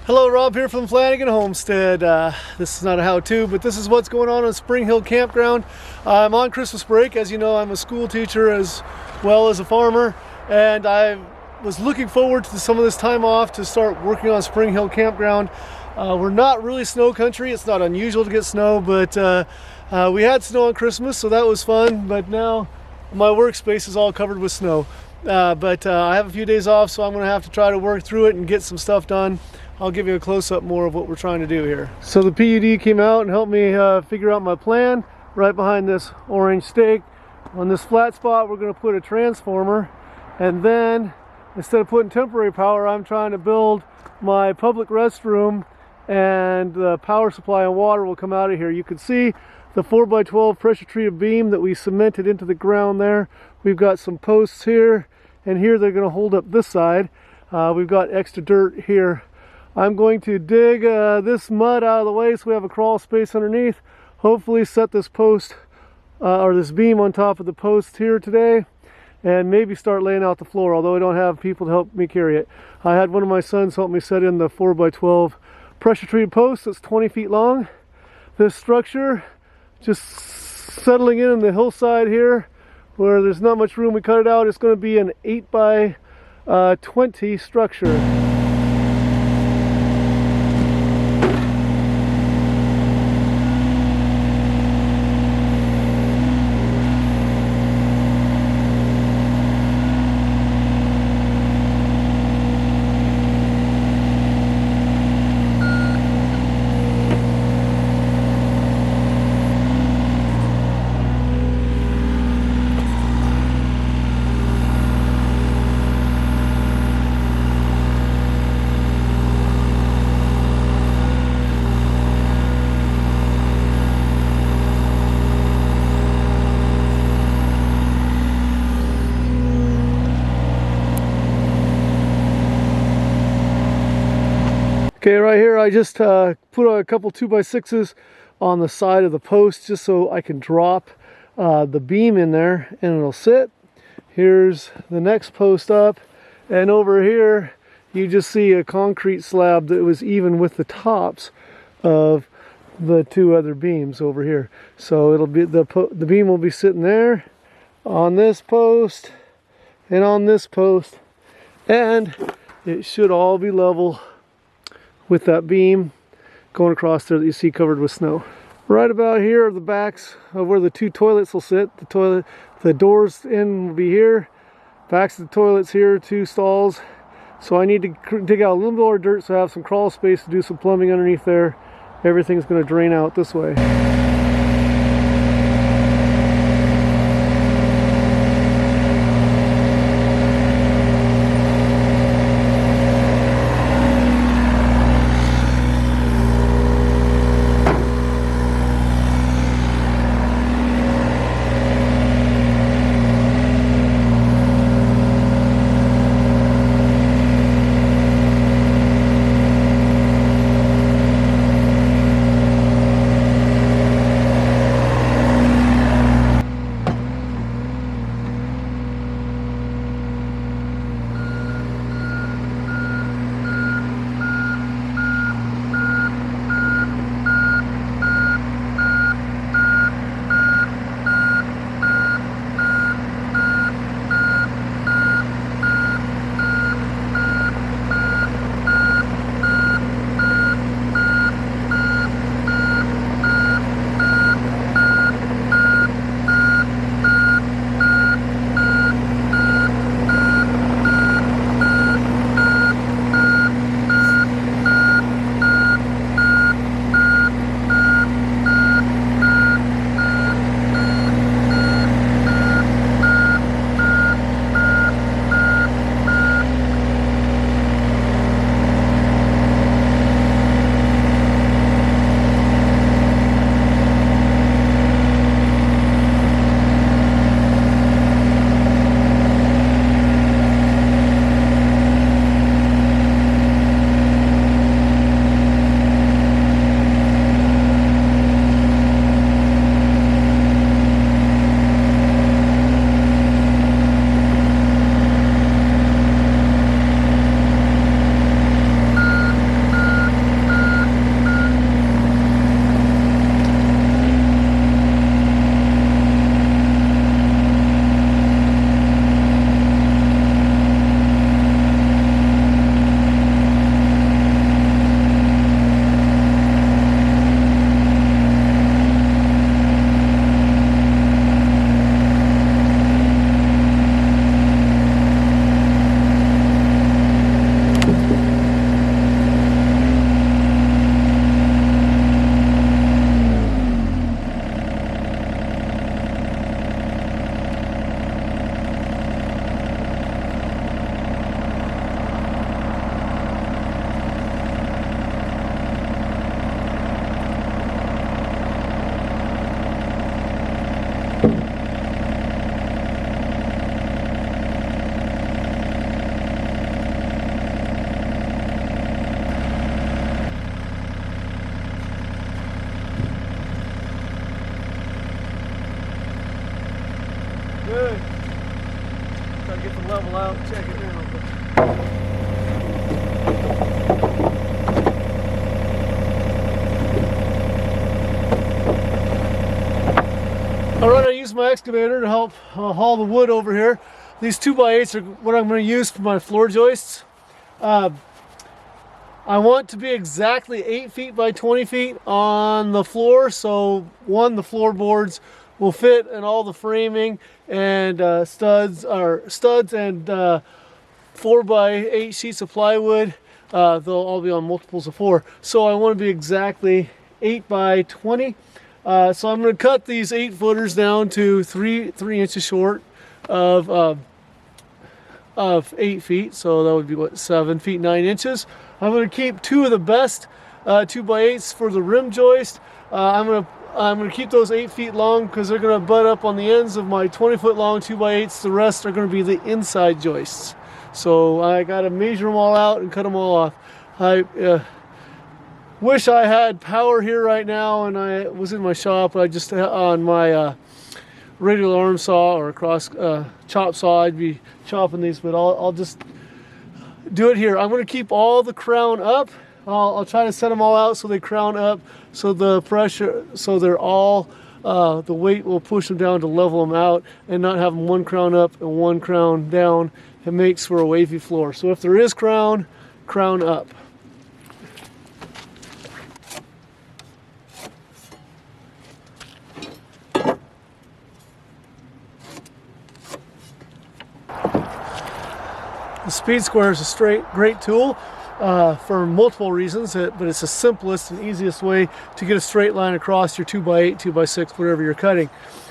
Hello, Rob here from Flanagan Homestead. This is not a how-to, but this is what's going on Spring Hill Campground. I'm on Christmas break. As you know, I'm a school teacher as well as a farmer, and I was looking forward to some of this time off to start working on Spring Hill Campground. We're not really snow country. It's not unusual to get snow, but we had snow on Christmas, so that was fun. But now my workspace is all covered with snow. I have a few days off, so I'm going to have to try to work through it and get some stuff done. I'll give you a close-up more of what we're trying to do here. So the PUD came out and helped me figure out my plan. Right behind this orange stake, on this flat spot, we're going to put a transformer, and then instead of putting temporary power, I'm trying to build my public restroom, and the power supply and water will come out of here. You can see the 4x12 pressure treated beam that we cemented into the ground there. We've got some posts here, and here they're going to hold up this side. We've got extra dirt here. I'm going to dig this mud out of the way so we have a crawl space underneath. Hopefully set this post or this beam on top of the post here today, and maybe start laying out the floor, although I don't have people to help me carry it. I had one of my sons help me set in the 4x12 pressure treated post that's 20 feet long. This structure just settling in the hillside here where there's not much room. We cut it out. It's going to be an 8x20 structure. Okay, right here I just put a couple 2x6s on the side of the post just so I can drop the beam in there and it'll sit. Here's the next post up, and over here you just see a concrete slab that was even with the tops of the two other beams over here. So it'll be the beam will be sitting there on this post and on this post, and it should all be level with that beam going across there that you see covered with snow. Right about here are the backs of where the two toilets will sit. The doors in will be here. Backs of the toilets here, two stalls. So I need to dig out a little more dirt so I have some crawl space to do some plumbing underneath there. Everything's going to drain out this way. my excavator to help haul the wood over here. These 2x8s are what I'm going to use for my floor joists. I want to be exactly 8 feet by 20 feet on the floor, so the floorboards will fit in all the framing, and studs and 4x8 sheets of plywood. They'll all be on multiples of 4. So I want to be exactly 8 by 20. So I'm going to cut these 8-footers down to 3 inches short of 8 feet. So that would be what, 7 feet 9 inches. I'm going to keep 2 of the best 2x8s for the rim joist. I'm going to keep those 8 feet long because they're going to butt up on the ends of my 20-foot long 2x8s. The rest are going to be the inside joists. So I got to measure them all out and cut them all off. I wish I had power here right now and I was in my shop. I just on my regular arm saw or cross chop saw, I'd be chopping these, but I'll just do it here. I'm going to keep all the crown up. I'll try to set them all out so they crown up, so the pressure, so they're all the weight will push them down to level them out, and not having one crown up and one crown down. It makes for a wavy floor. So if there is crown up. The speed square is a great tool for multiple reasons, but it's the simplest and easiest way to get a straight line across your 2x8, 2x6, whatever you're cutting.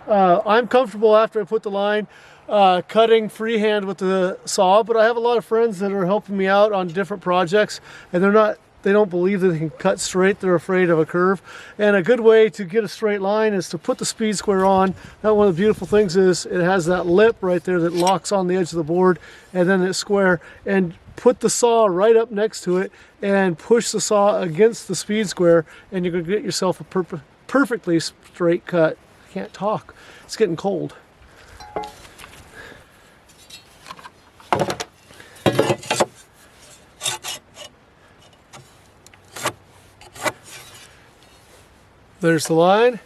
I'm comfortable after I put the line cutting freehand with the saw, but I have a lot of friends that are helping me out on different projects, and they don't believe that they can cut straight. They're afraid of a curve. And a good way to get a straight line is to put the speed square on. Now, one of the beautiful things is it has that lip right there that locks on the edge of the board, and then it's square. And put the saw right up next to it and push the saw against the speed square, and you're going to get yourself a perfectly straight cut. I can't talk. It's getting cold. There's the line.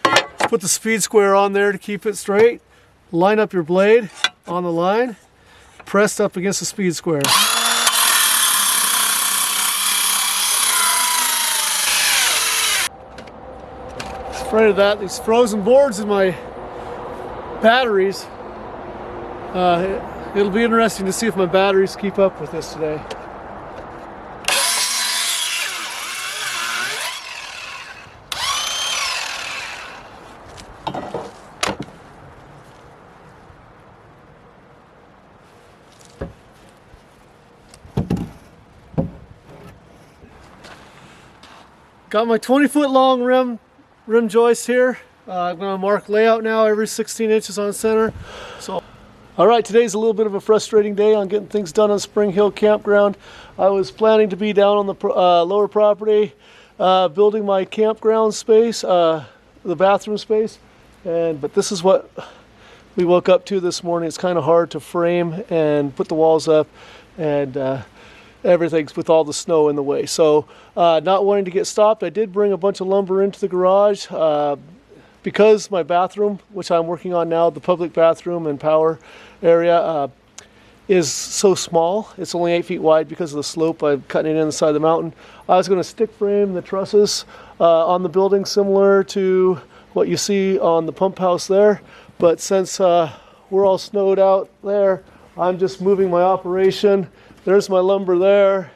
Put the speed square on there to keep it straight. Line up your blade on the line, pressed up against the speed square. Afraid of that. These frozen boards in my batteries. It'll be interesting to see if my batteries keep up with this today. Got my 20-foot long rim joist here. I'm going to mark layout now every 16 inches on center. So, all right, today's a little bit of a frustrating day on getting things done on Spring Hill Campground. I was planning to be down on the lower property, building my campground space, the bathroom space, but this is what we woke up to this morning. It's kind of hard to frame and put the walls up, and everything's with all the snow in the way. So not wanting to get stopped, I did bring a bunch of lumber into the garage because my bathroom, which I'm working on now, the public bathroom and power area, is so small. It's only 8 feet wide because of the slope. I'm cutting it inside the mountain. I was going to stick frame the trusses on the building similar to what you see on the pump house there. But since we're all snowed out there, I'm just moving my operation. There's my lumber there.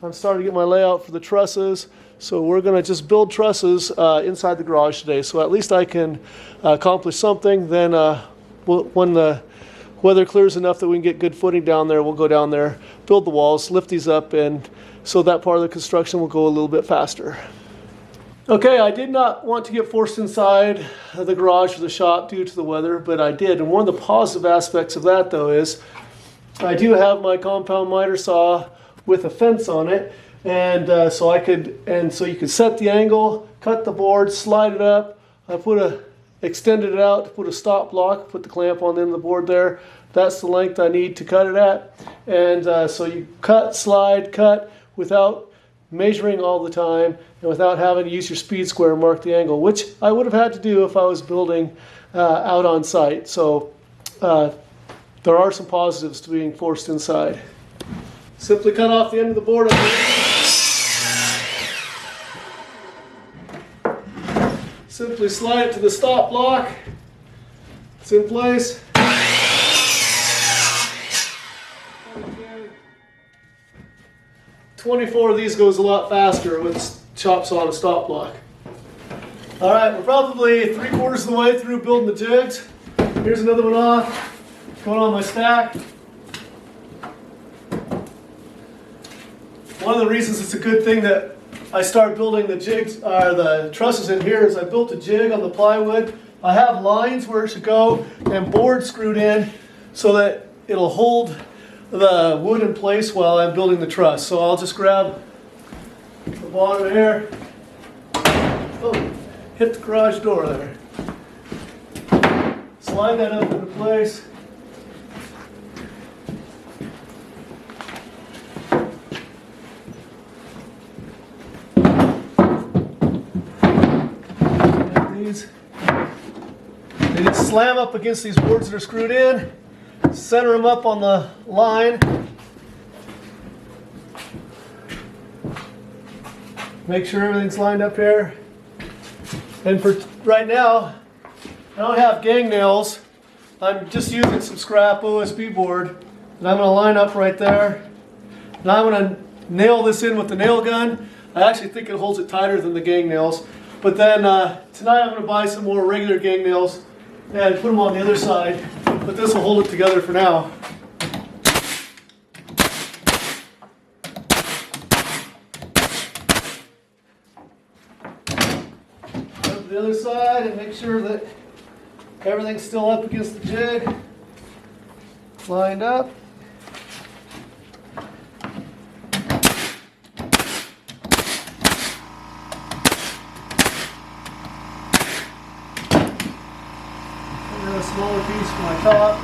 I'm starting to get my layout for the trusses. So we're going to just build trusses inside the garage today. So at least I can accomplish something. Then when the weather clears enough that we can get good footing down there, we'll go down there, build the walls, lift these up, and so that part of the construction will go a little bit faster. Okay, I did not want to get forced inside the garage or the shop due to the weather, but I did. And one of the positive aspects of that, though, is I do have my compound miter saw with a fence on it, and so you could set the angle, cut the board, slide it up. I extended it out to put a stop block, put the clamp on the end of the board there. That's the length I need to cut it at, and so you cut, slide, cut without measuring all the time and without having to use your speed square and mark the angle, which I would have had to do if I was building out on site. So there are some positives to being forced inside. Simply cut off the end of the board. Simply slide it to the stop block. It's in place. 24 of these goes a lot faster with chops on a stop block. All right, we're probably 3/4 of the way through building the jigs. Here's another one off, going on my stack. One of the reasons it's a good thing that I start building the jigs, or the trusses in here, is I built a jig on the plywood. I have lines where it should go and boards screwed in so that it'll hold the wood in place while I'm building the truss. So I'll just grab the bottom here. Oh, hit the garage door there. Slide that up into place. They just slam up against these boards that are screwed in. Center them up on the line. Make sure everything's lined up here. And for right now, I don't have gang nails. I'm just using some scrap OSB board. And I'm going to line up right there. And I'm going to nail this in with the nail gun. I actually think it holds it tighter than the gang nails. But then tonight I'm going to buy some more regular gang nails and put them on the other side. But this will hold it together for now. Go to the other side and make sure that everything's still up against the jig. Lined up. A smaller piece for my top.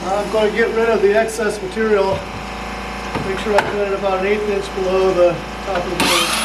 I'm going to get rid of the excess material. Make sure I put it about 1/8 inch below the top of the board.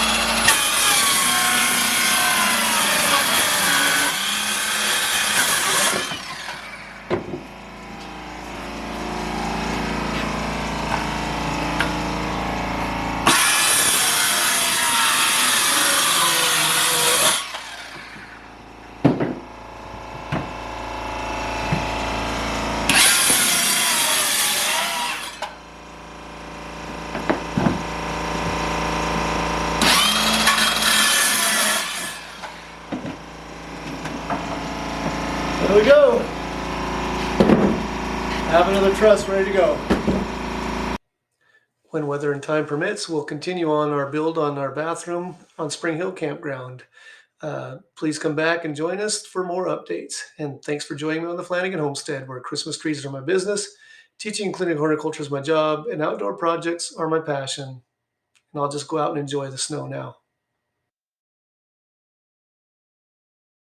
There we go. Have another truss ready to go. When weather and time permits, we'll continue on our build on our bathroom on Spring Hill Campground. Please come back and join us for more updates. And thanks for joining me on the Flanagan Homestead, where Christmas trees are my business, teaching clinic horticulture is my job, and outdoor projects are my passion. And I'll just go out and enjoy the snow now.